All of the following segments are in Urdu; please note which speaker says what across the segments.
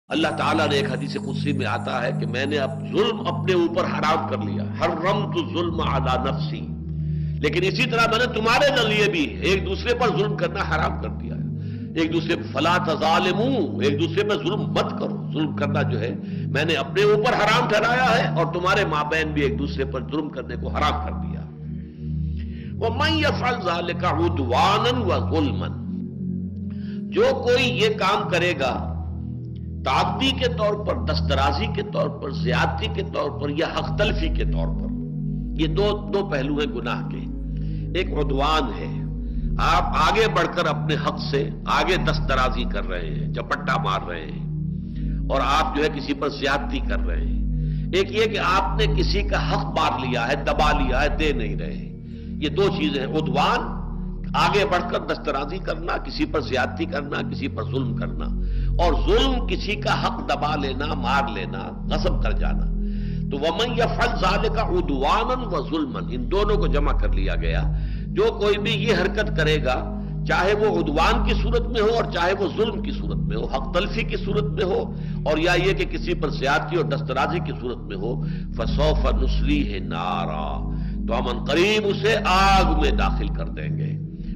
Speaker 1: اللہ تعالیٰ نے ایک حدیث قدسی میں آتا ہے کہ میں نے اب ظلم اپنے اوپر حرام کر لیا، حرمت الظلم علی نفسی، لیکن اسی طرح میں نے تمہارے لیے بھی ایک دوسرے پر ظلم کرنا حرام کر دیا ہے۔ ایک دوسرے پر فلا تظالموا، ایک دوسرے پر ظلم مت کرو۔ ظلم کرنا جو ہے میں نے اپنے اوپر حرام ٹھہرایا ہے، اور تمہارے مابین بھی ایک دوسرے پر ظلم کرنے کو حرام کر دیا۔ وَمَن يَفْعَلْ ذَلِكَ عُدْوَانًا وَظُلْمًا، جو کوئی یہ کام کرے گا تعدی کے طور پر، دسترازی کے طور پر، زیادتی کے طور پر، یا حق تلفی کے طور پر، یہ دو پہلو ہیں گناہ کے۔ ایک عدوان ہے، آپ آگے بڑھ کر اپنے حق سے آگے دسترازی کر رہے ہیں، چپٹا مار رہے ہیں، اور آپ جو ہے کسی پر زیادتی کر رہے ہیں۔ ایک یہ کہ آپ نے کسی کا حق مار لیا ہے، دبا لیا ہے، دے نہیں رہے۔ یہ دو چیزیں ہیں، عدوان آگے بڑھ کر دسترازی کرنا، کسی پر زیادتی کرنا، کسی پر ظلم کرنا، اور ظلم کسی کا حق دبا لینا، مار لینا، غصب کر جانا۔ تو وَمَن يَفْعَلْ ذَلِكَ عُدْوَانًا وَظُلْمًا، ان دونوں کو جمع کر لیا گیا۔ جو کوئی بھی یہ حرکت کرے گا، چاہے وہ عدوان کی صورت میں ہو اور چاہے وہ ظلم کی صورت میں ہو، حق تلفی کی صورت میں ہو، اور یا یہ کہ کسی پر زیادتی اور دسترازی کی صورت میں ہو، فَسَوْفَ نُصْلِيهِ نَارًا، تو ہم عنقریب اسے آگ میں داخل کر دیں گے۔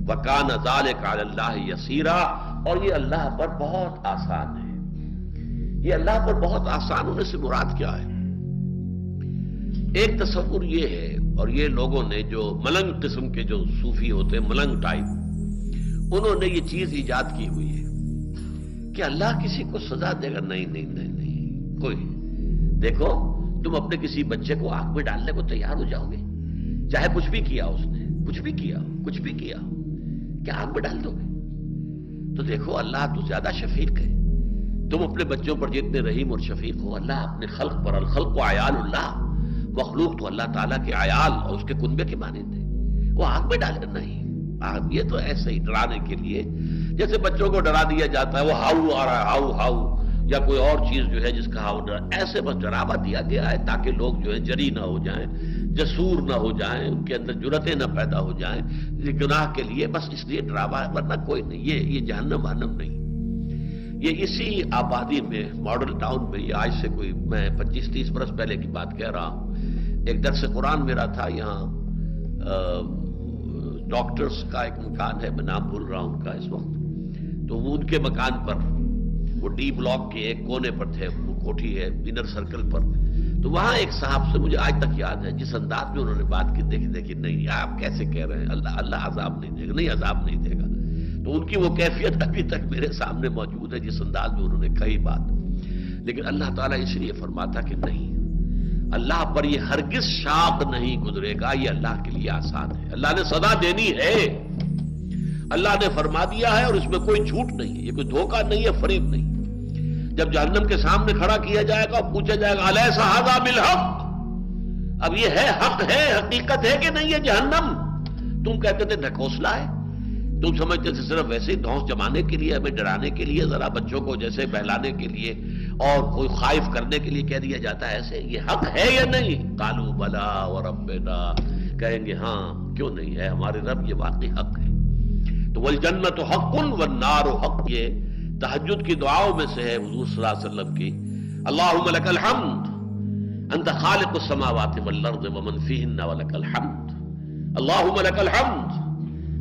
Speaker 1: وَكَانَ ذَلِكَ عَلَى اللَّهِ يَسِيرًا، اور یہ اللہ پر بہت آسان ہے۔ یہ اللہ پر بہت آسان ہونے سے مراد کیا ہے؟ ایک تصور یہ ہے، اور یہ لوگوں نے جو ملنگ قسم کے جو صوفی ہوتے ہیں، ملنگ ٹائپ، انہوں نے یہ چیز ایجاد کی ہوئی ہے کہ اللہ کسی کو سزا دے گا۔ نہیں نہیں نہیں نہیں، کوئی دیکھو، تم اپنے کسی بچے کو آگ میں ڈالنے کو تیار ہو جاؤ گے، چاہے کچھ بھی کیا اس نے، کچھ بھی کیا، کچھ بھی کیا، کیا آگ میں ڈال دو گے؟ تو دیکھو اللہ تو زیادہ شفیق ہے۔ تم اپنے بچوں پر جتنے رحیم اور شفیق ہو، اللہ اپنے خلق پر، الخلق عیال اللہ، مخلوق تو اللہ تعالیٰ کے عیال اور اس کے کنبے کے مانند ہے، وہ آگ میں ڈالے نہیں۔ آگ یہ تو ایسے ہی ڈرانے کے لیے، جیسے بچوں کو ڈرا دیا جاتا ہے، وہ ہاؤ آ رہا ہے، ہاؤ ہاؤ، یا کوئی اور چیز جو ہے جس کا ہاؤ ڈرا، ایسے بس ڈراوا دیا گیا ہے تاکہ لوگ جو ہے جری نہ ہو جائیں، جسور نہ ہو جائیں، ان کے اندر جرأتیں نہ پیدا ہو جائیں گناہ کے لیے، بس اس لیے ڈراوا ہے، ورنہ کوئی نہیں۔ یہ جہنم وہنم نہیں۔ یہ اسی آبادی میں، ماڈل ٹاؤن میں، یہ آج سے کوئی میں 25-30 برس پہلے کی بات کہہ رہا ہوں، ایک درس قرآن میرا تھا یہاں، ڈاکٹرز کا ایک مکان ہے، میں نام بھول رہا ہوں ان کا اس وقت، تو وہ ان کے مکان پر، وہ ڈی بلاک کے ایک کونے پر تھے، وہ کوٹھی ہے انر سرکل پر، تو وہاں ایک صاحب سے مجھے آج تک یاد ہے جس انداز میں انہوں نے بات کی، دیکھی نہیں آپ کیسے کہہ رہے ہیں اللہ عذاب نہیں دے گا، نہیں عذاب نہیں دے گا۔ تو ان کی وہ کیفیت ابھی تک میرے سامنے موجود ہے جس انداز میں انہوں نے کہی بات۔ لیکن اللہ تعالیٰ اس لیے فرماتا کہ نہیں، اللہ پر یہ ہرگز شاق نہیں گزرے گا، یہ اللہ کے لیے آسان ہے۔ اللہ نے سزا دینی ہے، اللہ نے فرما دیا ہے، اور اس میں کوئی جھوٹ نہیں ہے، یہ کوئی دھوکہ نہیں ہے، فریب نہیں۔ جب جہنم کے سامنے کھڑا کیا جائے گا، پوچھا جائے گا الیس ھذا بالحق، اب یہ ہے حق ہے، حقیقت ہے کہ نہیں ہے جہنم؟ تم کہتے تھے ڈھکوسلا ہے، تم سمجھتے تھے صرف ویسے ہی دھونس جمانے کے لیے، ہمیں ڈرانے کے لیے، ذرا بچوں کو جیسے بہلانے کے لیے اور کوئی خائف کرنے کے لیے کہہ دیا جاتا ہے ایسے۔ یہ حق ہے یا نہیں؟ قالوا بلا وربنا، کہیں گے ہاں کیوں نہیں ہے، ہمارے رب یہ واقعی حق ہے۔ تو والجنت حق والنار حق، یہ تہجد کی دعاؤں میں سے ہے حضور صلی اللہ علیہ وسلم کی، اللہم لک الحمد انت خالق السماوات والارض ومن فیہن ولک الحمد، اللہم لک الحمد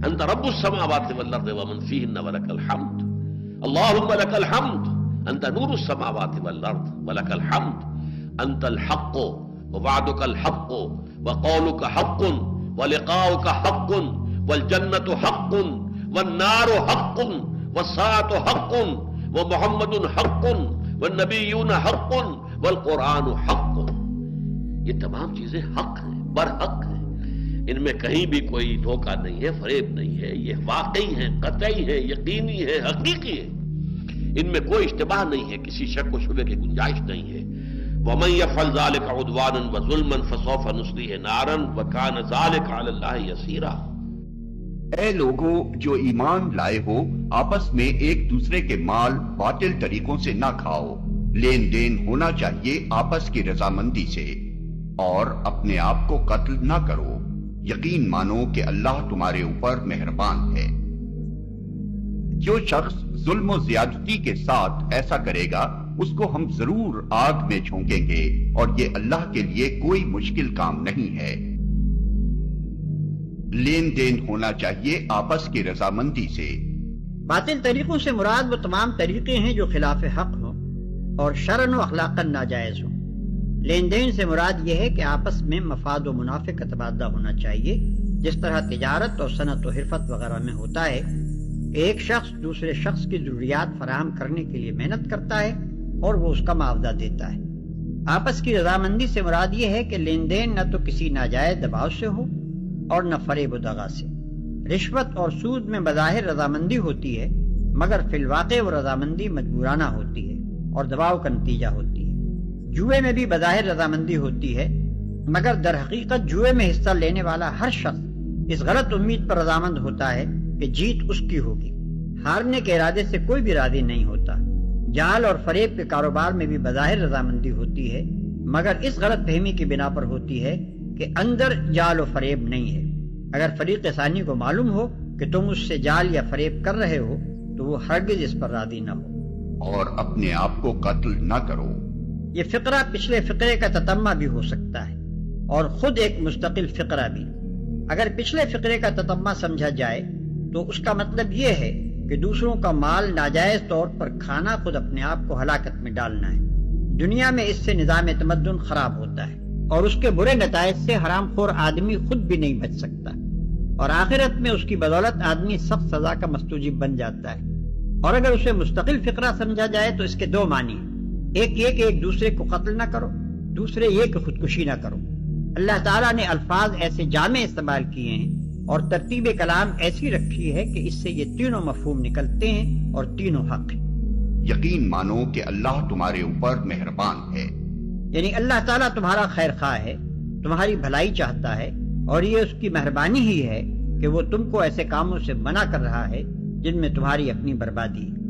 Speaker 1: انت رب السماوات والارض ومن فیہن ولک الحمد، اللہم لک الحمد انت نور السماوات والارض ولک الحمد، انت الحق ووعدک الحق وقولک حق ولقاؤک حق والجنت حق والنار حق والساعة حق ومحمد حق والنبیون حق والقرآن حق۔ یہ تمام چیزیں حق ہیں، برحق ہیں، ان میں کہیں بھی کوئی دھوکہ نہیں ہے، فریب نہیں ہے، یہ واقعی ہے، قطعی ہے، یقینی ہے، حقیقی ہے، ان میں کوئی اشتباہ نہیں ہے، کسی شک و شبہ کی گنجائش نہیں ہے۔ وَمَن يَفْعَلْ ذَلِكَ عُدْوَانًا وَظُلْمًا فَسَوْفَ نُصْلِيهِ نَارًا وَكَانَ ذَلِكَ عَلَى اللَّهِ يَسِيرًا۔
Speaker 2: اے لوگو جو ایمان لائے ہو، آپس میں ایک دوسرے کے مال باطل طریقوں سے نہ کھاؤ، لین دین ہونا چاہیے آپس کی رضامندی سے، اور اپنے آپ کو قتل نہ کرو، یقین مانو کہ اللہ تمہارے اوپر مہربان ہے۔ جو شخص ظلم و زیادتی کے ساتھ ایسا کرے گا اس کو ہم ضرور آگ میں جھونکیں گے، اور یہ اللہ کے لیے کوئی مشکل کام نہیں ہے۔ لین دین ہونا چاہیے آپس کی رضامندی سے۔
Speaker 3: باطل طریقوں سے مراد وہ تمام طریقے ہیں جو خلاف حق ہوں اور شرعاً و اخلاقاً ناجائز ہوں۔ لین دین سے مراد یہ ہے کہ آپس میں مفاد و منافع کا تبادلہ ہونا چاہیے، جس طرح تجارت اور صنعت و حرفت وغیرہ میں ہوتا ہے کہ ایک شخص دوسرے شخص کی ضروریات فراہم کرنے کے لیے محنت کرتا ہے اور وہ اس کا معاوضہ دیتا ہے۔ آپس کی رضامندی سے مراد یہ ہے کہ لین دین نہ تو کسی ناجائز دباؤ سے ہو اور نہ فریب و دغا سے۔ رشوت اور سود میں بظاہر رضامندی ہوتی ہے، مگر فی الواقع وہ رضامندی مجبورانہ ہوتی ہے اور دباؤ کا نتیجہ ہوتی ہے۔ جوئے میں بھی بظاہر رضامندی ہوتی ہے، مگر در حقیقت جوئے میں حصہ لینے والا ہر شخص اس غلط امید پر رضامند ہوتا ہے کہ جیت اس کی ہوگی۔ ہارنے کے ارادے سے کوئی بھی راضی نہیں ہوتا۔ جال اور فریب کے کاروبار میں بھی بظاہر رضامندی ہوتی ہے، مگر اس غلط فہمی کی بنا پر ہوتی ہے کہ اندر جال و فریب نہیں ہے۔ اگر فریق ثانی کو معلوم ہو کہ تم اس سے جال یا فریب کر رہے ہو تو وہ ہرگز اس پر راضی نہ ہو۔
Speaker 2: اور اپنے آپ کو قتل نہ کرو۔
Speaker 3: یہ فقرہ پچھلے فقرے کا تتمہ بھی ہو سکتا ہے اور خود ایک مستقل فقرہ بھی۔ اگر پچھلے فقرے کا تتمہ سمجھا جائے تو اس کا مطلب یہ ہے کہ دوسروں کا مال ناجائز طور پر کھانا خود اپنے آپ کو ہلاکت میں ڈالنا ہے۔ دنیا میں اس سے نظام تمدن خراب ہوتا ہے اور اس کے برے نتائج سے حرام خور آدمی خود بھی نہیں بچ سکتا، اور آخرت میں اس کی بدولت آدمی سخت سزا کا مستوجب بن جاتا ہے۔ اور اگر اسے مستقل فقرہ سمجھا جائے تو اس کے دو معنی ہیں، ایک یہ کہ ایک دوسرے کو قتل نہ کرو، دوسرے یہ کہ خودکشی نہ کرو۔ اللہ تعالیٰ نے الفاظ ایسے جامع استعمال کیے ہیں اور ترتیب کلام ایسی رکھی ہے کہ اس سے یہ تینوں مفہوم نکلتے ہیں اور تینوں حق ہیں۔
Speaker 2: یقین مانو کہ اللہ تمہارے اوپر مہربان ہے۔
Speaker 3: یعنی اللہ تعالیٰ تمہارا خیر خواہ ہے، تمہاری بھلائی چاہتا ہے، اور یہ اس کی مہربانی ہی ہے کہ وہ تم کو ایسے کاموں سے منع کر رہا ہے جن میں تمہاری اپنی بربادی ہے۔